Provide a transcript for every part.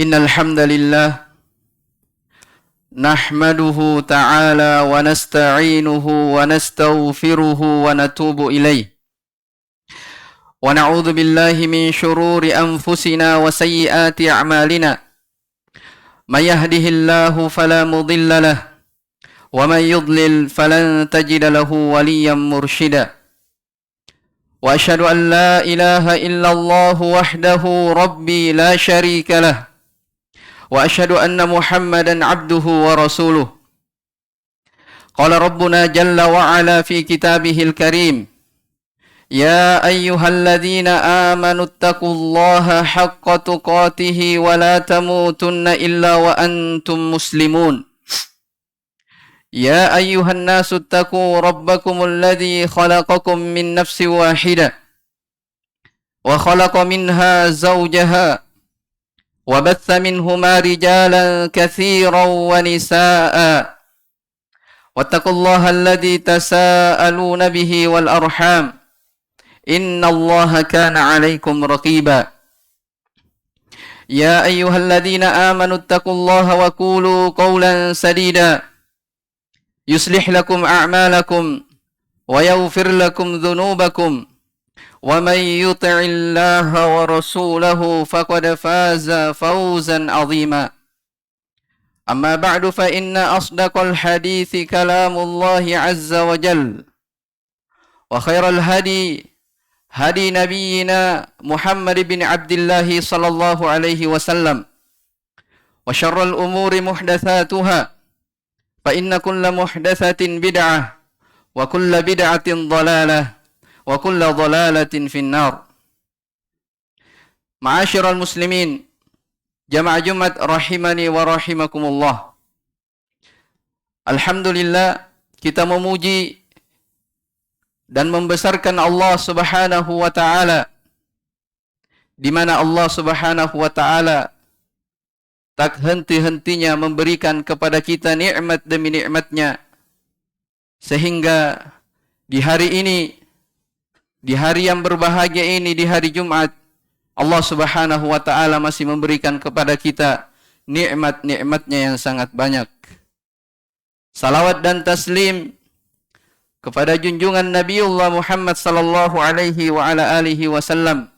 Innal hamdalillah nahmaduhu ta'ala wa nasta'inuhu wa nastaghfiruhu wa natubu ilayh wa na'udzu billahi min shururi anfusina wa sayyiati a'malina may yahdihillahu fala mudilla lahu wa may yudlil falan tajida lahu waliyyan mursyida wa asyhadu an la ilaha illallah wahdahu rabbi la syarika lahu wa asyhadu anna Muhammadan abduhu wa rasuluh. Qala rabbuna jalla wa ala fi kitabihil karim, ya ayyuhalladzina amanu taqullaha haqqa tuqatih wa la tamutunna illa wa antum muslimun. Ya ayyuhan nasu taqu rabbakumul ladzi khalaqakum min nafsin wahidah wa khalaqa minha zawjaha وبث منهما رجالا كثيرا ونساء واتقوا الله الذي تساءلون به والأرحام إن الله كان عليكم رقيبا يا أيها الذين آمنوا اتقوا الله وقولوا قولا سديدا يصلح لكم أعمالكم ويغفر لكم ذنوبكم ومن يطع الله ورسوله فقد فاز فوزا عظيما أما بعد فإن أصدق الحديث كلام الله عز وجل وخير الهدي هدي نبينا محمد بن عبد الله صلى الله عليه وسلم وشر الأمور محدثاتها فإن كل محدثة بدعة وكل بدعة ضلالة wa kullu dhalalatin finnar. Ma'asyiral muslimin, jamaah Jumat rahimani wa rahimakumullah. Alhamdulillah, kita memuji dan membesarkan Allah Subhanahu wa taala, di mana Allah Subhanahu wa taala tak henti-hentinya memberikan kepada kita nikmat demi nikmatnya, sehingga di hari ini, di hari yang berbahagia ini, di hari Jumat, Allah Subhanahu wa taala masih memberikan kepada kita nikmat-nikmatnya yang sangat banyak. Salawat dan taslim kepada junjungan Nabiullah Muhammad sallallahu alaihi wa ala alihi wasallam,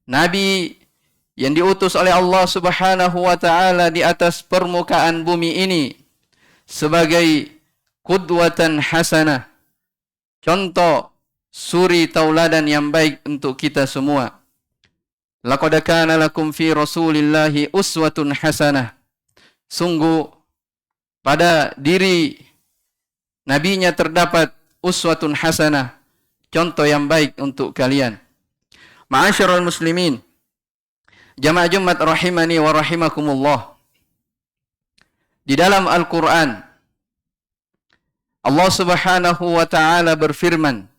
Nabi yang diutus oleh Allah Subhanahu wa taala di atas permukaan bumi ini sebagai qudwatan hasanah, contoh suri tauladan yang baik untuk kita semua. Laqad kana lakum fi Rasulillahi uswatun hasanah. Sungguh pada diri nabinya terdapat uswatun hasanah, contoh yang baik untuk kalian. Ma'asyiral muslimin, jamaah Jumat rahimani wa rahimakumullah. Di dalam Al-Qur'an Allah Subhanahu wa taala berfirman,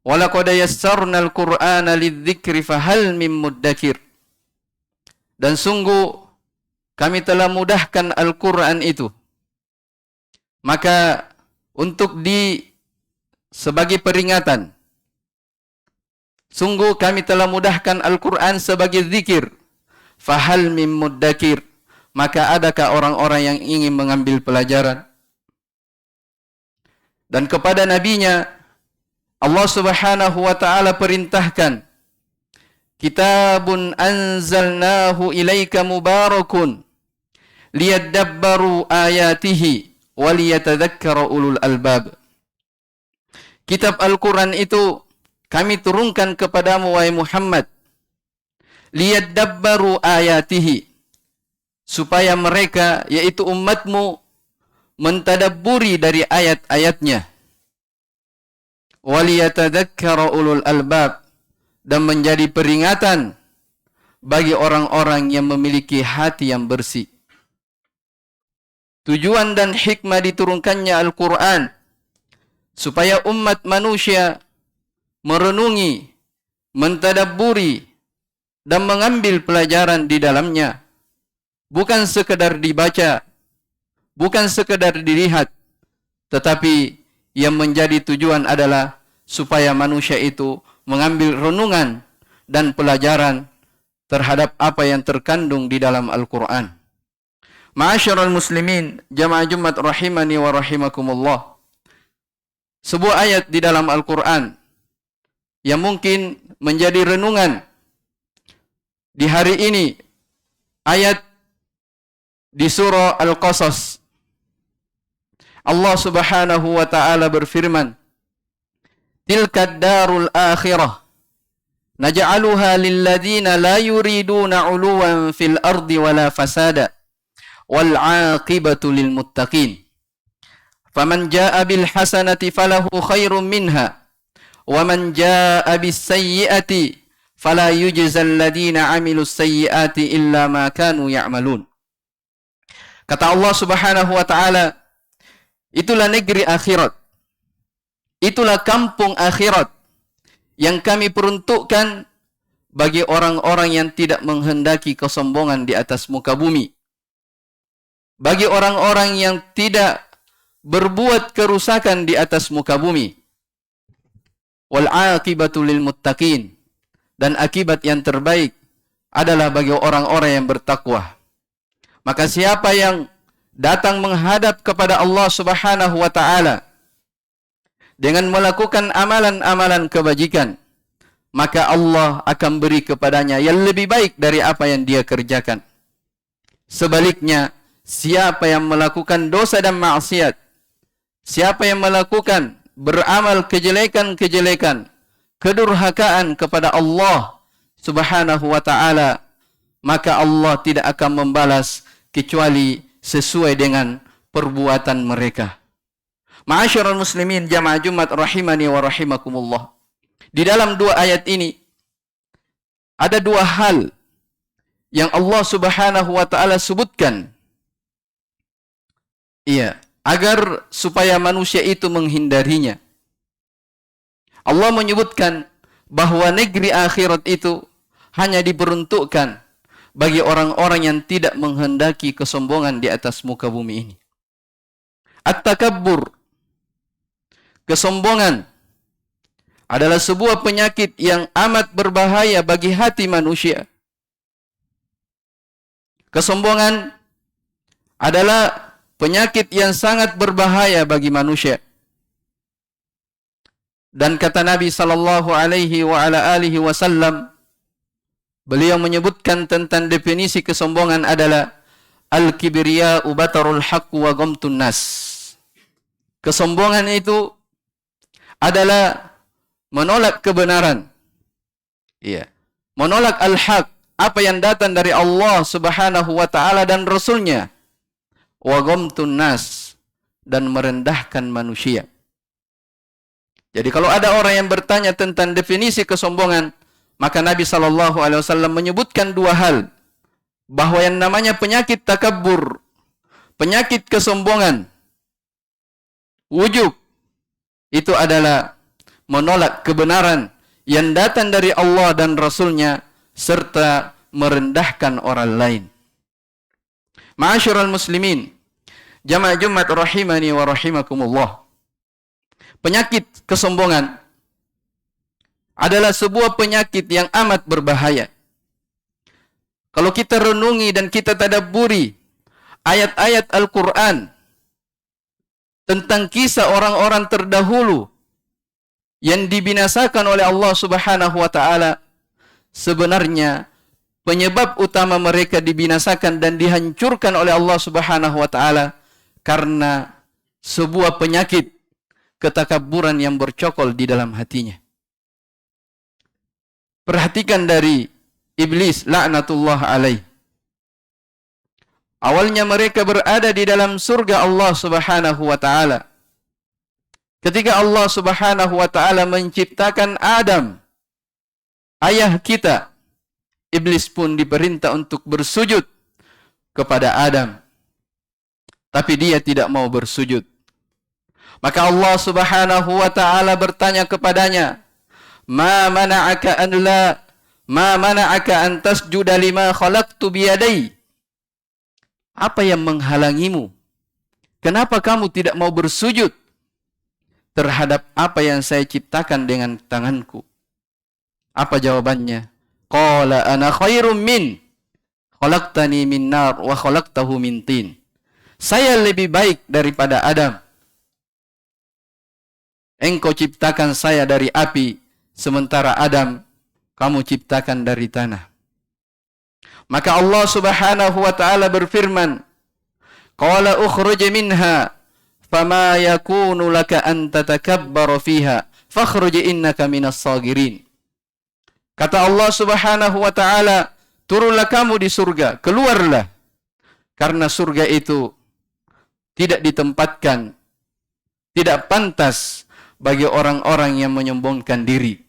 وَلَقَدْ يَسَّرْنَا الْقُرْآنَ لِلذِّكْرِ فَهَلْ مِن مُدَّكِرٍ. Dan sungguh kami telah mudahkan Al-Quran itu, maka untuk sebagai peringatan, sungguh kami telah mudahkan Al-Quran sebagai zikir. فَهَلْ مِن مُدَّكِرٍ. Maka adakah orang-orang yang ingin mengambil pelajaran? Dan kepada nabinya Allah Subhanahu wa taala perintahkan, kitabun anzalnahu ilaika mubarakun liyadabbaru ayatihi wa liyatadzakkara ulul albab. Kitab Al-Quran itu kami turunkan kepadamu wahai Muhammad, liyadabbaru ayatihi, supaya mereka, yaitu umatmu, mentadabburi dari ayat-ayatnya, waliyatadzakkara ulul albab, dan menjadi peringatan bagi orang-orang yang memiliki hati yang bersih. Tujuan dan hikmah diturunkannya Al-Quran supaya umat manusia merenungi, mentadabburi, dan mengambil pelajaran di dalamnya. Bukan sekedar dibaca, bukan sekedar dilihat, tetapi yang menjadi tujuan adalah supaya manusia itu mengambil renungan dan pelajaran terhadap apa yang terkandung di dalam Al-Quran. Ma'asyiral muslimin, jamaah Jumat rahimani wa rahimakumullah. Sebuah ayat di dalam Al-Quran yang mungkin menjadi renungan di hari ini, ayat di surah Al-Qasas. Allah Subhanahu wa taala berfirman, "Tilka ad-darul akhirah naj'aluha lil ladzina la yuriduna 'uluwan fil ardi wala fasada wal 'aqibatu lil muttaqin. Faman jaa'a bil hasanati falahu khairum minha wa man jaa'a bis sayyi'ati fala yujzal ladzina 'amilus sayyi'ati illa ma kanu ya'malun." Kata Allah Subhanahu wa taala, itulah negeri akhirat, itulah kampung akhirat yang kami peruntukkan bagi orang-orang yang tidak menghendaki kesombongan di atas muka bumi, bagi orang-orang yang tidak berbuat kerusakan di atas muka bumi. Wal aqibatu lil muttaqin, dan akibat yang terbaik adalah bagi orang-orang yang bertakwa. Maka siapa yang datang menghadap kepada Allah Subhanahu wa taala dengan melakukan amalan-amalan kebajikan, maka Allah akan beri kepadanya yang lebih baik dari apa yang dia kerjakan. Sebaliknya, siapa yang melakukan dosa dan maksiat, siapa yang melakukan beramal kejelekan-kejelekan, kedurhakaan kepada Allah Subhanahu wa taala, maka Allah tidak akan membalas kecuali sesuai dengan perbuatan mereka. Ma'asyiral muslimin, jamaah Jumat rahimani wa rahimakumullah. Di dalam dua ayat ini ada dua hal yang Allah Subhanahu wa taala sebutkan. Iya, agar supaya manusia itu menghindarinya. Allah menyebutkan bahwa negeri akhirat itu hanya diperuntukkan bagi orang-orang yang tidak menghendaki kesombongan di atas muka bumi ini. At-takabbur, kesombongan, adalah sebuah penyakit yang amat berbahaya bagi hati manusia. Kesombongan adalah penyakit yang sangat berbahaya bagi manusia. Dan kata Nabi sallallahu alaihi wa ala alihi wasallam, beliau menyebutkan tentang definisi kesombongan adalah al-kibriya'u batarul haqq wa ghamtun nas. Kesombongan itu adalah menolak kebenaran. Iya. Menolak al-haq, apa yang datang dari Allah Subhanahu wa taala dan Rasulnya. Wa ghamtun nas, dan merendahkan manusia. Jadi kalau ada orang yang bertanya tentang definisi kesombongan, maka Nabi sallallahu alaihi wasallam menyebutkan dua hal, bahwa yang namanya penyakit takabbur, penyakit kesombongan, wujub, itu adalah menolak kebenaran yang datang dari Allah dan Rasulnya, serta merendahkan orang lain. Ma'asyiral muslimin, jamaah Jumat rahimani wa rahimakumullah. Penyakit kesombongan adalah sebuah penyakit yang amat berbahaya. Kalau kita renungi dan kita tadabburi ayat-ayat Al-Quran tentang kisah orang-orang terdahulu yang dibinasakan oleh Allah Subhanahu wa taala, sebenarnya penyebab utama mereka dibinasakan dan dihancurkan oleh Allah Subhanahu wa taala karena sebuah penyakit ketakabburan yang bercokol di dalam hatinya. Perhatikan dari iblis laknatullah alaih. Awalnya mereka berada di dalam surga Allah Subhanahu wa taala. Ketika Allah Subhanahu wa taala menciptakan Adam, ayah kita, iblis pun diperintah untuk bersujud kepada Adam. Tapi dia tidak mau bersujud. Maka Allah Subhanahu wa taala bertanya kepadanya, "Ma mana'aka an tasjuda lima khalaqtu biyadai?" Apa yang menghalangimu? Kenapa kamu tidak mau bersujud terhadap apa yang saya ciptakan dengan tanganku? Apa jawabannya? qala ana khairum min khalaqtani min nar wa khalaqtahu min tin. Saya lebih baik daripada Adam. Engkau ciptakan saya dari api, sementara Adam kamu ciptakan dari tanah. Maka Allah Subhanahu wa taala berfirman, qala ukhruj minha fama yakunu laka an tatakabbara fiha fakhruj innaka minas sagirin. Kata Allah Subhanahu wa taala, turunlah kamu di surga, keluarlah. Karena surga itu tidak ditempatkan, tidak pantas bagi orang-orang yang menyombongkan diri.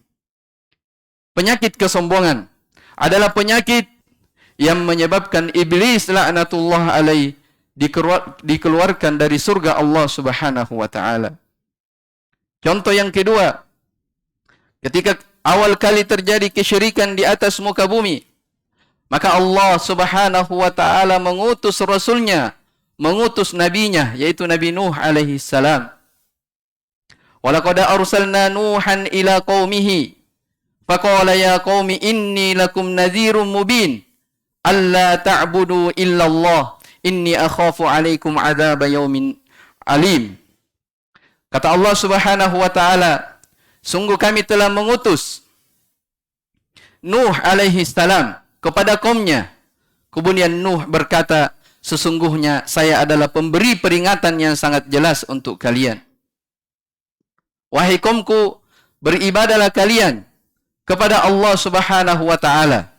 Penyakit kesombongan adalah penyakit yang menyebabkan iblis laknatullah alaih dikeluarkan dari surga Allah Subhanahu wa taala. Contoh yang kedua, ketika awal kali terjadi kesyirikan di atas muka bumi, maka Allah Subhanahu wa taala mengutus rasulnya, mengutus nabinya, yaitu Nabi Nuh alaihi salam. Walaqad arsalna Nuhan ila qaumihi faqala ya qaumi inni lakum nadhirum mubin alla ta'budu illa Allah inni akhafu alaikum adzab yaumin alim. Kata Allah Subhanahu wa taala, sungguh kami telah mengutus Nuh alaihi salam kepada kaumnya. Kemudian Nuh berkata, sesungguhnya saya adalah pemberi peringatan yang sangat jelas untuk kalian. Wahai kaumku, beribadalah kalian kepada Allah Subhanahu wa taala.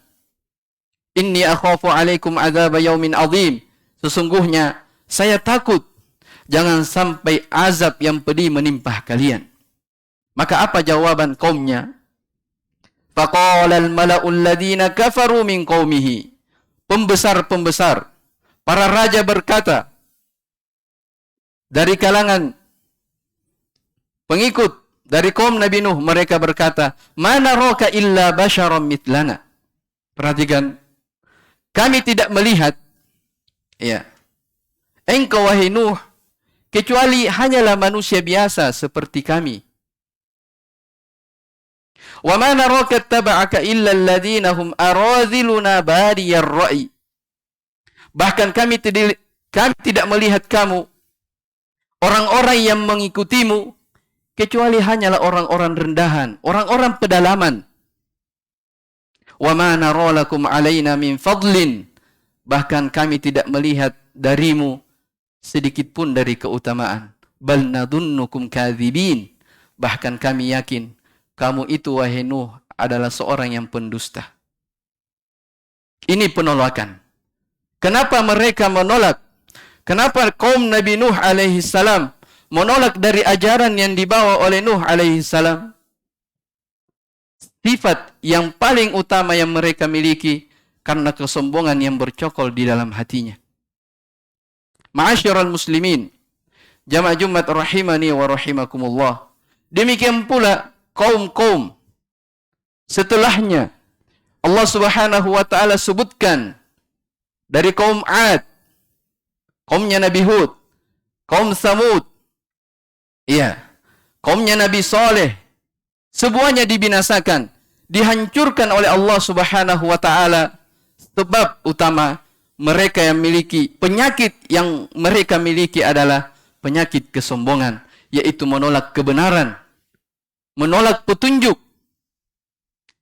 Inni akhafu alaikum adzab yaumin azim. Sesungguhnya saya takut jangan sampai azab yang pedih menimpa kalian. Maka apa jawaban kaumnya? Faqala al-mala'u alladhina kafaru min qaumihi. Pembesar-pembesar, para raja berkata dari kalangan pengikut dari kaum Nabi Nuh, mereka berkata, "Mana roka illa basyaram mitlana." Perhatikan, kami tidak melihat, ya, engkau wahai Nuh, kecuali hanyalah manusia biasa seperti kami. Wa ma naraka taba'aka illa alladhina hum aradhiluna badiyar ra'i. Bahkan kami tidak melihat kamu, orang-orang yang mengikutimu, kecuali hanyalah orang-orang rendahan, orang-orang pedalaman. Wa ma nara lakum alaina min fadlin. Bahkan kami tidak melihat darimu sedikit pun dari keutamaan. Bal nadunnukum kadzibin. Bahkan kami yakin kamu itu wahai Nuh adalah seorang yang pendusta. Ini penolakan. Kenapa mereka menolak? Kenapa kaum Nabi Nuh alaihi salam menolak dari ajaran yang dibawa oleh Nuh alaihi salam? Sifat yang paling utama yang mereka miliki karena kesombongan yang bercokol di dalam hatinya. Ma'asyiral muslimin, jamaah Jumat rahimani wa rahimakumullah. Demikian pula kaum-kaum setelahnya Allah Subhanahu wa taala sebutkan dari kaum Ad, kaumnya Nabi Hud, kaum Samud, iya, kaumnya Nabi Saleh, semuanya dibinasakan, dihancurkan oleh Allah Subhanahu wa taala. Sebab utama mereka yang memiliki penyakit yang mereka miliki adalah penyakit kesombongan, yaitu menolak kebenaran, menolak petunjuk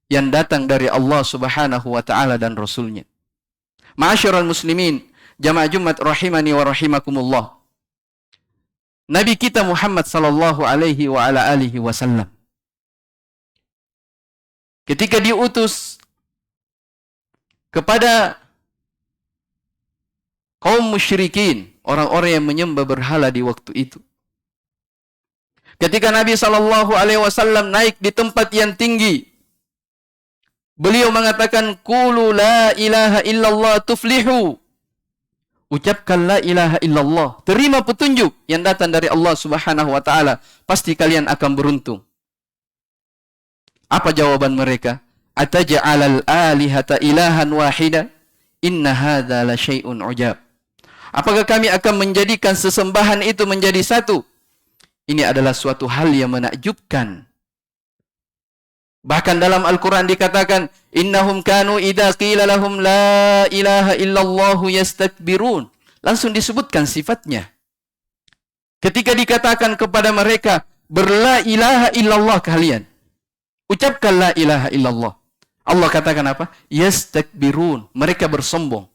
yang datang dari Allah Subhanahu wa taala dan Rasulnya. Ma'asyiral muslimin, jamaah Jumat rahimani wa rahimakumullah. Nabi kita Muhammad sallallahu alaihi wa ala alihi wasallam ketika diutus kepada kaum musyrikin, orang-orang yang menyembah berhala di waktu itu. Ketika Nabi sallallahu alaihi wasallam naik di tempat yang tinggi, beliau mengatakan, "Qulu la ilaha illallah tuflihu." Ucapkan la ilaha illallah, terima petunjuk yang datang dari Allah Subhanahu wa taala, pasti kalian akan beruntung. Apa jawaban mereka? Ataj'alal alihata ilahan wahida? Inna hadza la syai'un ujab. Apakah kami akan menjadikan sesembahan itu menjadi satu? Ini adalah suatu hal yang menakjubkan. Bahkan dalam Al-Quran dikatakan, innahum kanu idza qila lahum la ilaha illallah yastakbirun. Langsung disebutkan sifatnya. Ketika dikatakan kepada mereka, berla ilaha illallah kalian. Ucapkan la ilaha illallah. Allah katakan apa? Yastakbirun. Mereka bersombong.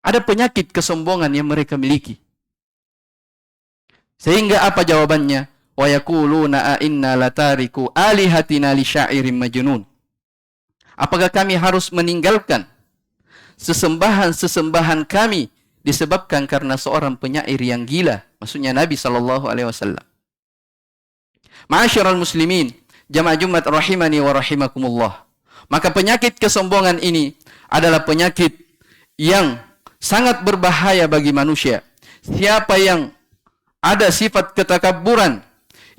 Ada penyakit kesombongan yang mereka miliki. Sehingga apa jawabannya? Wa yaquluna a inna latariku alihatina li syairin majnun. Apakah kami harus meninggalkan sesembahan-sesembahan kami disebabkan karena seorang penyair yang gila? Maksudnya Nabi sallallahu alaihi wasallam. Ma'asyiral muslimin, jamaah Jumat rahimani wa rahimakumullah. Maka penyakit kesombongan ini adalah penyakit yang sangat berbahaya bagi manusia. Siapa yang ada sifat ketakabburan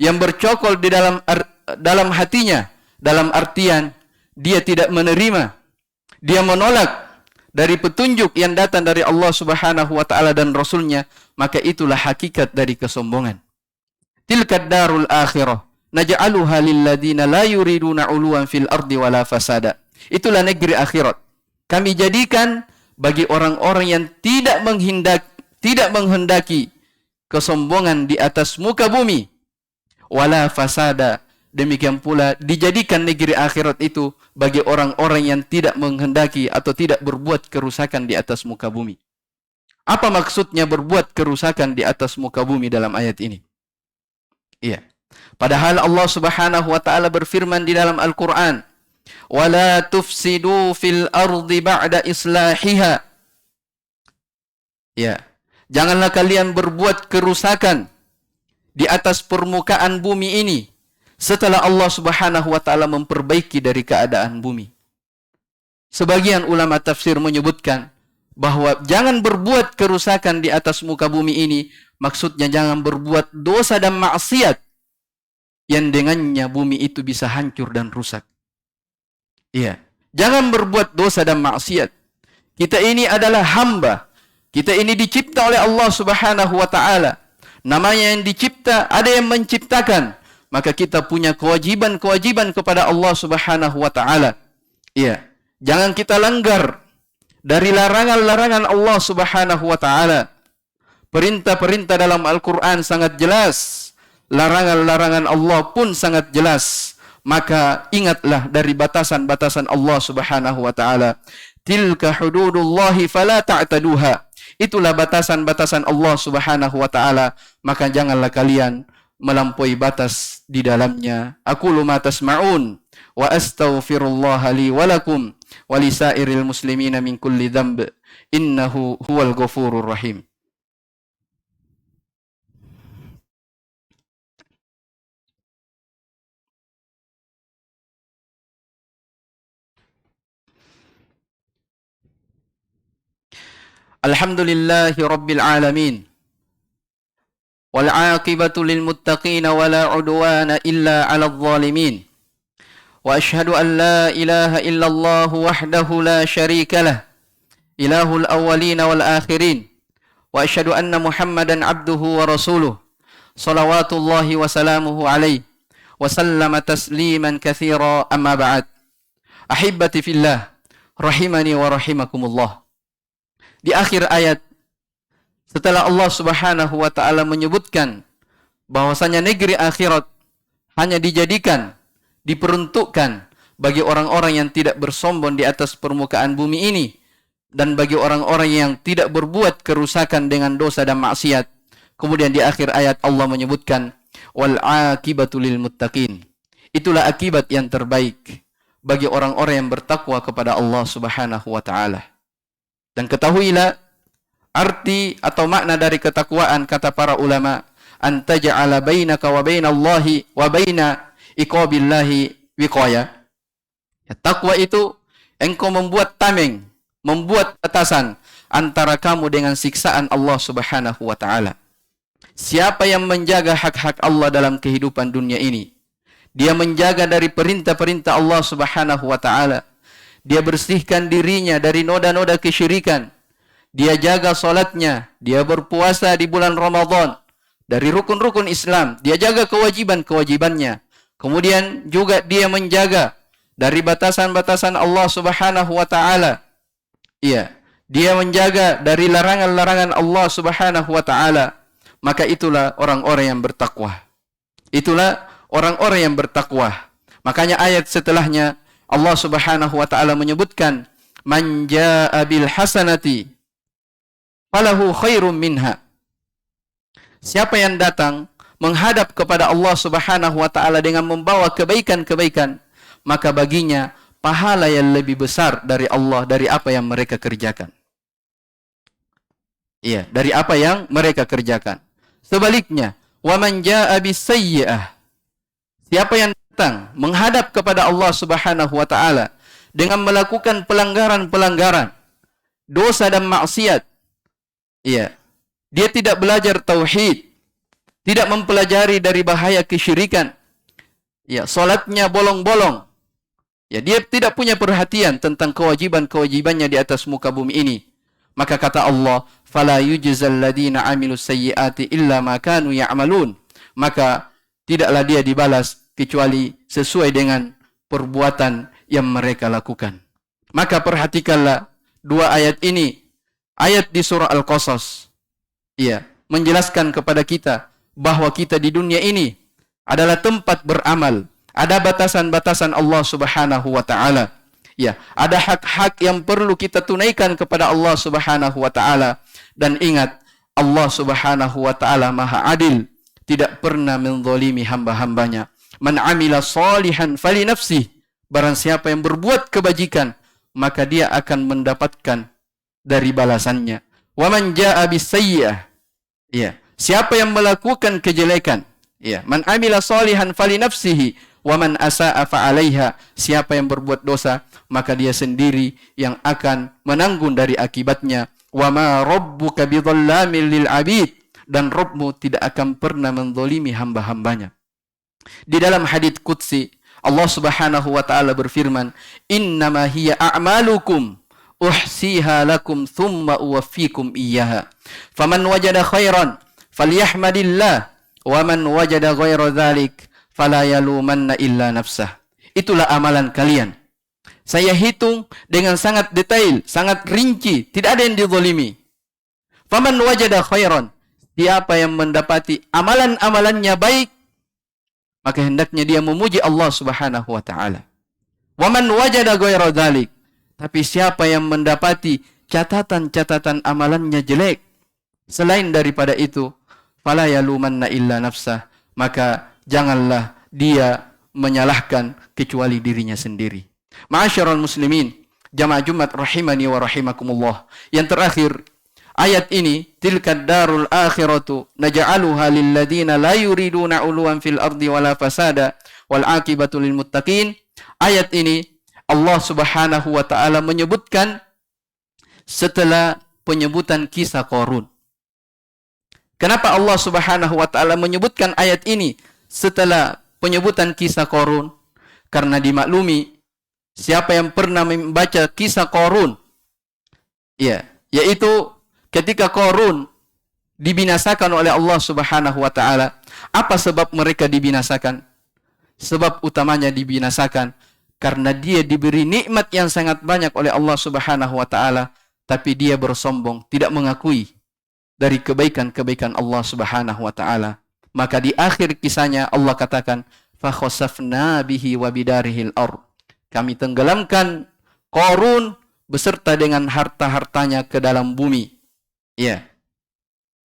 yang bercokol di dalam hatinya, dalam artian dia tidak menerima, dia menolak dari petunjuk yang datang dari Allah Subhanahu wa taala dan Rasulnya, maka itulah hakikat dari kesombongan. Tilkad darul akhirah naj'aluha lil ladina la yuriduna 'uluwan fil ardi wala fasada. Itulah negeri akhirat. Kami jadikan bagi orang-orang yang tidak menghendaki kesombongan di atas muka bumi, wala fasada. Demikian pula dijadikan negeri akhirat itu bagi orang-orang yang tidak menghendaki atau tidak berbuat kerusakan di atas muka bumi. Apa maksudnya berbuat kerusakan di atas muka bumi dalam ayat ini? Iya. Padahal Allah Subhanahu wa taala berfirman di dalam Al-Qur'an, "Wala tufsidu fil ardi ba'da islahiha." Ya. Janganlah kalian berbuat kerusakan di atas permukaan bumi ini setelah Allah Subhanahu wa taala memperbaiki dari keadaan bumi. Sebagian ulama tafsir menyebutkan bahwa jangan berbuat kerusakan di atas muka bumi ini, maksudnya jangan berbuat dosa dan maksiat yang dengannya bumi itu bisa hancur dan rusak. Iya, jangan berbuat dosa dan maksiat. Kita ini adalah hamba. Kita ini dicipta oleh Allah Subhanahu wa taala. Namanya yang dicipta, ada yang menciptakan. Maka kita punya kewajiban-kewajiban kepada Allah Subhanahu wa taala. Iya, jangan kita langgar dari larangan-larangan Allah Subhanahu wa taala. Perintah-perintah dalam Al-Qur'an sangat jelas. Larangan-larangan Allah pun sangat jelas. Maka ingatlah dari batasan-batasan Allah Subhanahu wa taala. Tilka hududullahi fala ta'taduha. Itulah batasan-batasan Allah Subhanahu wa taala, maka janganlah kalian melampaui batas di dalamnya. Aqulu ma tasma'un wa astaghfirullaha li wa lakum wa lisairil muslimina min kulli dhanb innahu huwal ghafurur rahim. Alhamdulillahi rabbil alamin. Wal 'aqibatu lil muttaqin wa la 'udwana illa 'alal zalimin. Wa asyhadu an la ilaha illallah wahdahu la syarika lah, ilahul awwalin wal akhirin. Wa asyhadu anna Muhammadan 'abduhu wa rasuluh. Shalawatullahi wa salamuhu alaihi wa sallama tasliman katsira, amma ba'd. Ahibbati fillah, rahimani wa rahimakumullah. Di akhir ayat, setelah Allah Subhanahu wa taala menyebutkan bahwasanya negeri akhirat hanya dijadikan, diperuntukkan bagi orang-orang yang tidak bersombong di atas permukaan bumi ini dan bagi orang-orang yang tidak berbuat kerusakan dengan dosa dan maksiat. Kemudian di akhir ayat Allah menyebutkan wal 'aqibatu lil muttaqin. Itulah akibat yang terbaik bagi orang-orang yang bertakwa kepada Allah Subhanahu wa taala. Dan ketahuilah arti atau makna dari ketakwaan, kata para ulama, antaja'ala bainaka wa bainallahi wa baina iqabillahi wiqaya. Ya, takwa itu engkau membuat tameng, membuat batasan antara kamu dengan siksaan Allah Subhanahu wa taala. Siapa yang menjaga hak-hak Allah dalam kehidupan dunia ini, dia menjaga dari perintah-perintah Allah Subhanahu wa taala. Dia bersihkan dirinya dari noda-noda kesyirikan. Dia jaga salatnya, dia berpuasa di bulan Ramadan dari rukun-rukun Islam, dia jaga kewajiban-kewajibannya. Kemudian juga dia menjaga dari batasan-batasan Allah Subhanahu wa taala. Iya, dia menjaga dari larangan-larangan Allah Subhanahu wa taala, maka itulah orang-orang yang bertakwa. Itulah orang-orang yang bertakwa. Makanya ayat setelahnya Allah Subhanahu wa taala menyebutkan man jaa bil hasanati falahu khairum minha. Siapa yang datang menghadap kepada Allah Subhanahu wa taala dengan membawa kebaikan-kebaikan, maka baginya pahala yang lebih besar dari Allah dari apa yang mereka kerjakan. Iya, dari apa yang mereka kerjakan. Sebaliknya, wa man jaa bis sayyi'ah. Siapa yang datang menghadap kepada Allah Subhanahu wa taala dengan melakukan pelanggaran-pelanggaran, dosa dan maksiat. Iya. Dia tidak belajar tauhid, tidak mempelajari dari bahaya kesyirikan. Ya, salatnya bolong-bolong. Ya, dia tidak punya perhatian tentang kewajiban-kewajibannya di atas muka bumi ini. Maka kata Allah, "Fala yujzal ladina 'amilus sayyiati illa ma kanu ya'malun." Maka tidaklah dia dibalas kecuali sesuai dengan perbuatan yang mereka lakukan. Maka perhatikanlah dua ayat ini. Ayat di surah Al-Qasas, iya, menjelaskan kepada kita bahwa kita di dunia ini adalah tempat beramal. Ada batasan-batasan Allah Subhanahu wa taala. Ya, ada hak-hak yang perlu kita tunaikan kepada Allah Subhanahu wa taala. Dan ingat, Allah Subhanahu wa taala Maha Adil, tidak pernah menzalimi hamba-hambanya. Man 'amila shalihan fali nafsihi. Barang siapa yang berbuat kebajikan, maka dia akan mendapatkan dari balasannya. Wa man jaa bis sayyi'ah. Ya, siapa yang melakukan kejelekan, ya, man 'amila shalihan fali nafsihi wa man asaa fa 'alaiha. Siapa yang berbuat dosa, maka dia sendiri yang akan menanggung dari akibatnya. Wa ma rabbuka bidzallamin lil 'abid. Dan Rabbmu tidak akan pernah menzalimi hamba-hambanya. Di dalam hadits qudsi, Allah Subhanahu wa taala berfirman, "Innama hiya a'malukum uhsiha lakum thumma uwaffikum iyyaha. Faman wajada khairan falyahmadillah wa man wajada ghaira dzalik fala yalumanna illa nafsah." Itulah amalan kalian. Saya hitung dengan sangat detail, sangat rinci, tidak ada yang dizalimi. Faman wajada khairan, siapa yang mendapati amalan-amalannya baik, maka hendaknya dia memuji Allah Subhanahu wa taala. Wa man wajada ghaira dzalik, tapi siapa yang mendapati catatan-catatan amalannya jelek selain daripada itu, fala yalumanna illa nafsah, maka janganlah dia menyalahkan kecuali dirinya sendiri. Ma'asyiral muslimin, jamaah Jumat rahimani wa rahimakumullah. Yang terakhir, ayat ini, tilkad darul akhiratu naj'aluha lil ladina la yuriduna 'uluwan fil ardi wala fasada wal 'aqibatu lil muttaqin. Ayat ini Allah Subhanahu wa taala menyebutkan setelah penyebutan kisah Qarun. Kenapa Allah Subhanahu wa taala menyebutkan ayat ini setelah penyebutan kisah Qarun? Karena dimaklumi siapa yang pernah membaca kisah Qarun, ya, yaitu ketika Qarun dibinasakan oleh Allah Subhanahu wa taala. Apa sebab mereka dibinasakan? Sebab utamanya dibinasakan karena dia diberi nikmat yang sangat banyak oleh Allah Subhanahu wa taala, tapi dia bersombong, tidak mengakui dari kebaikan-kebaikan Allah Subhanahu wa taala. Maka di akhir kisahnya Allah katakan, fa khasafna bihi wa bidarihil ard. Kami tenggelamkan Qarun beserta dengan harta-hartanya ke dalam bumi. Ya.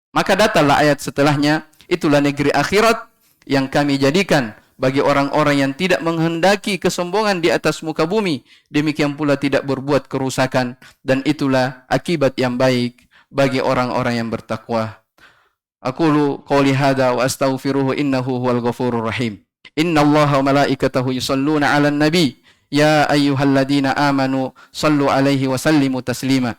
Maka datanglah ayat setelahnya, itulah negeri akhirat yang kami jadikan bagi orang-orang yang tidak menghendaki kesombongan di atas muka bumi, demikian pula tidak berbuat kerusakan, dan itulah akibat yang baik bagi orang-orang yang bertakwa. Aqulu qouli hadza wa astaghfiruhu innahu huwal ghafurur rahim. Innallaha wa malaikatahu yusholluna 'alan nabi ya ayyuhalladzina amanu shallu 'alaihi wa sallimu taslima.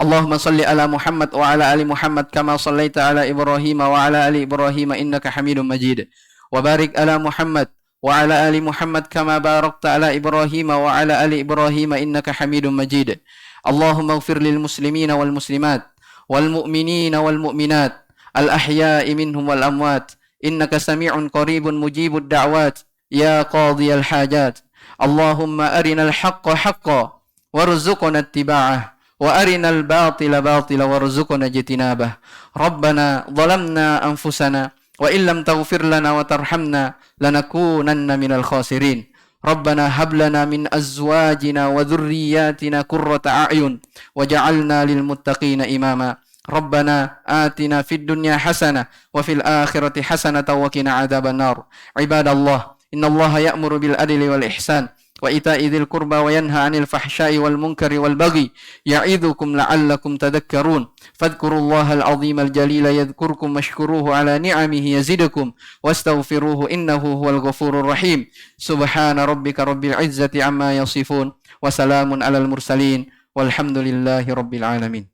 Allahumma salli ala Muhammad wa ala ali Muhammad kama sallaita ala Ibrahim wa ala ali Ibrahim innaka Hamidum Majid. Wa barik ala Muhammad wa ala ali Muhammad kama barakta ala Ibrahim wa ala ali Ibrahim innaka Hamidum Majid. Allahumma ighfir lil muslimina wal muslimat wal mu'minina wal mu'minat al ahya'i minhum wal amwat innaka sami'un qaribun mujibud da'wat ya qadiyal hajat. Allahumma arinal haqqa haqqa warzuqna ittiba'ah wa arinal batila batila warzuqna ijtinabah. Rabbana zalamna anfusana wa illam taghfir lana wa tarhamna lanakunanna minal khasirin. Rabbana hab lana min azwajina wa dhurriyyatina qurrata a'yun waj'alna lil muttaqina imama. Rabbana atina fid dunya hasanah wa fil akhirati hasanah wa qina adzaban nar. Ibadallah, innallaha ya'muru bil adli wal ihsan wa ita'i dzil qurba wa yanha 'anil fahsya'i wal munkari wal baghi ya'idzukum la'allakum tadhakkarun. Fadhkurullahal 'azimal jalila yadhkurkum washkuruhu 'ala ni'amihi yazidukum wastaghfiruhu innahu huwal ghafurur rahim. Subhana rabbika rabbil 'izzati 'amma yasifun wa salamun 'alal mursalin walhamdulillahi rabbil alamin.